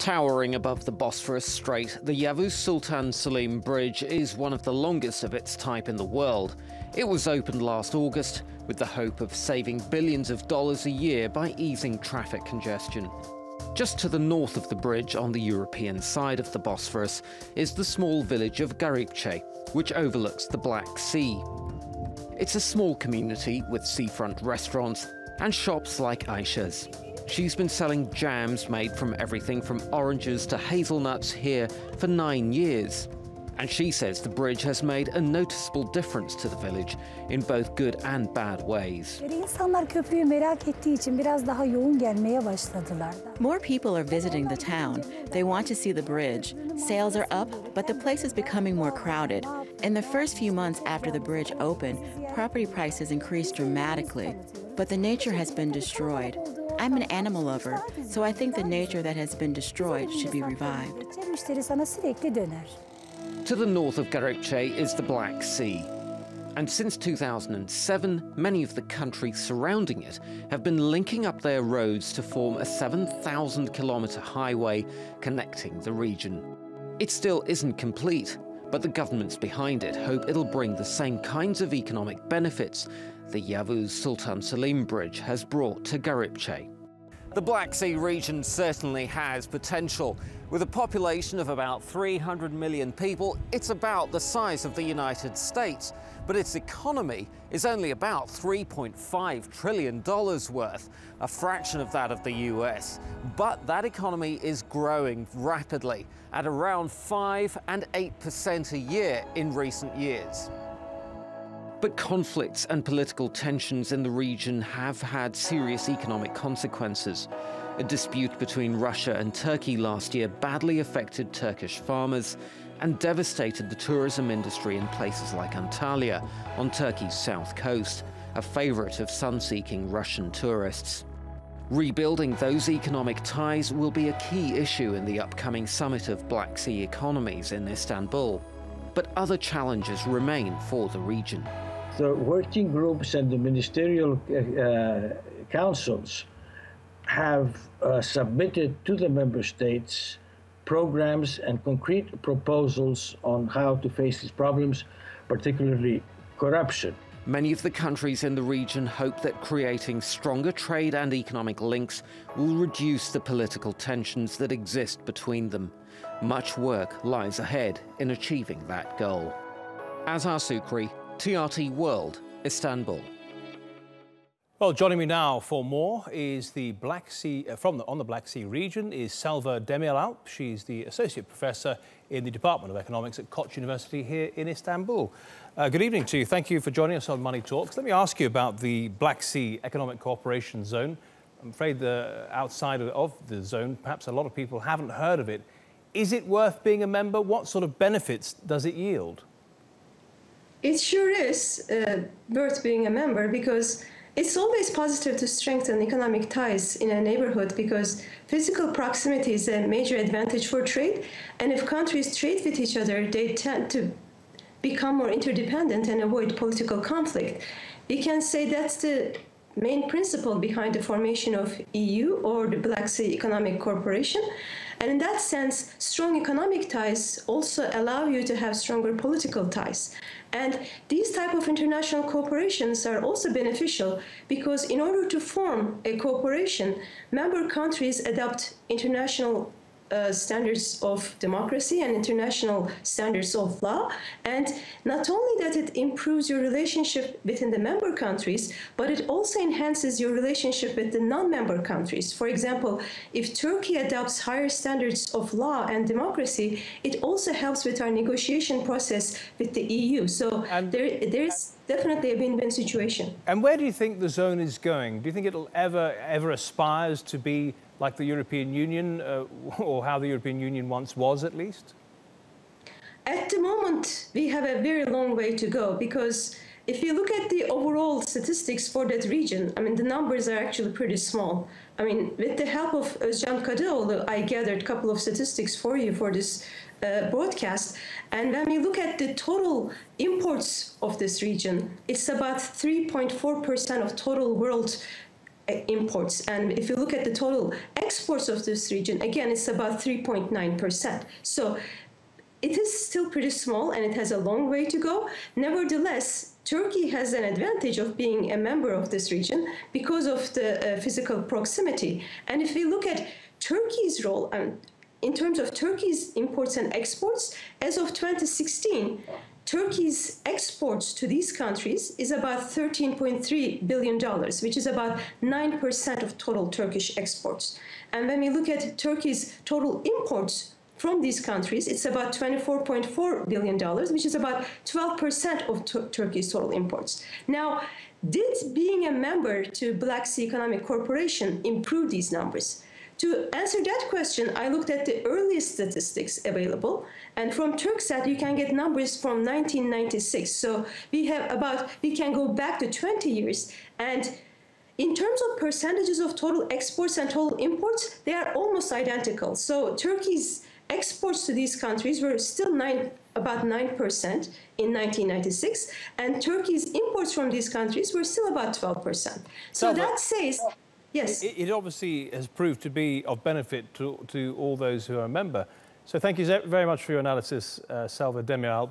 Towering above the Bosphorus Strait, the Yavuz Sultan Selim Bridge is one of the longest of its type in the world. It was opened last August with the hope of saving billions of dollars a year by easing traffic congestion. Just to the north of the bridge, on the European side of the Bosphorus, is the small village of Garipçe, which overlooks the Black Sea. It's a small community with seafront restaurants and shops like Aisha's. She's been selling jams made from everything from oranges to hazelnuts here for 9 years. And she says the bridge has made a noticeable difference to the village in both good and bad ways. More people are visiting the town. They want to see the bridge. Sales are up, but the place is becoming more crowded. In the first few months after the bridge opened, property prices increased dramatically, but the nature has been destroyed. I'm an animal lover, so I think the nature that has been destroyed should be revived. To the north of Garipçe is the Black Sea. And since 2007, many of the countries surrounding it have been linking up their roads to form a 7,000-kilometre highway connecting the region. It still isn't complete, but the governments behind it hope it'll bring the same kinds of economic benefits the Yavuz Sultan Selim Bridge has brought to Garipçe. The Black Sea region certainly has potential. With a population of about 300 million people, it's about the size of the United States. But its economy is only about $3.5 trillion worth, a fraction of that of the US. But that economy is growing rapidly at around 5 and 8% a year in recent years. But conflicts and political tensions in the region have had serious economic consequences. A dispute between Russia and Turkey last year badly affected Turkish farmers and devastated the tourism industry in places like Antalya on Turkey's south coast, a favorite of sun-seeking Russian tourists. Rebuilding those economic ties will be a key issue in the upcoming summit of Black Sea economies in Istanbul. But other challenges remain for the region. The working groups and the ministerial councils have submitted to the member states programs and concrete proposals on how to face these problems, particularly corruption. Many of the countries in the region hope that creating stronger trade and economic links will reduce the political tensions that exist between them. Much work lies ahead in achieving that goal. Azhar Sukri, TRT World, Istanbul. Well, joining me now for more is the Black Sea, on the Black Sea region is Selva Demiralp. She's the Associate Professor in the Department of Economics at Koç University here in Istanbul. Good evening to you. Thank you for joining us on Money Talks. Let me ask you about the Black Sea Economic Cooperation Zone. I'm afraid outside of the zone, perhaps a lot of people haven't heard of it. Is it worth being a member? What sort of benefits does it yield? It sure is worth being a member because it's always positive to strengthen economic ties in a neighborhood because physical proximity is a major advantage for trade. And if countries trade with each other, they tend to become more interdependent and avoid political conflict. We can say that's the main principle behind the formation of EU or the Black Sea Economic Cooperation. And in that sense, strong economic ties also allow you to have stronger political ties. And these type of international cooperations are also beneficial because in order to form a cooperation, member countries adopt international standards of democracy and international standards of law. And not only that it improves your relationship within the member countries, but it also enhances your relationship with the non-member countries. For example, if Turkey adopts higher standards of law and democracy, it also helps with our negotiation process with the EU. So there is definitely a win-win situation. And where do you think the zone is going? Do you think it'll ever aspires to be like the European Union, or how the European Union once was, at least? At the moment, we have a very long way to go because if you look at the overall statistics for that region, I mean, the numbers are actually pretty small. I mean, with the help of Özcan Kadıoğlu, I gathered a couple of statistics for you for this broadcast. And when we look at the total imports of this region, it's about 3.4% of total world imports. And if you look at the total exports of this region, again, it's about 3.9%. So it is still pretty small and it has a long way to go. Nevertheless, Turkey has an advantage of being a member of this region because of the physical proximity. And if we look at Turkey's role in terms of Turkey's imports and exports, as of 2016, Turkey's exports to these countries is about $13.3 billion, which is about 9% of total Turkish exports. And when we look at Turkey's total imports from these countries, it's about $24.4 billion, which is about 12% of Turkey's total imports. Now, did being a member to Black Sea Economic Corporation improve these numbers? To answer that question, I looked at the earliest statistics available, and from Turksat you can get numbers from 1996. So we can go back to 20 years, and in terms of percentages of total exports and total imports, they are almost identical. So Turkey's exports to these countries were still about 9% in 1996, and Turkey's imports from these countries were still about 12%. So that says, yes. It obviously has proved to be of benefit to all those who are a member. So thank you very much for your analysis, Selva Demiralp.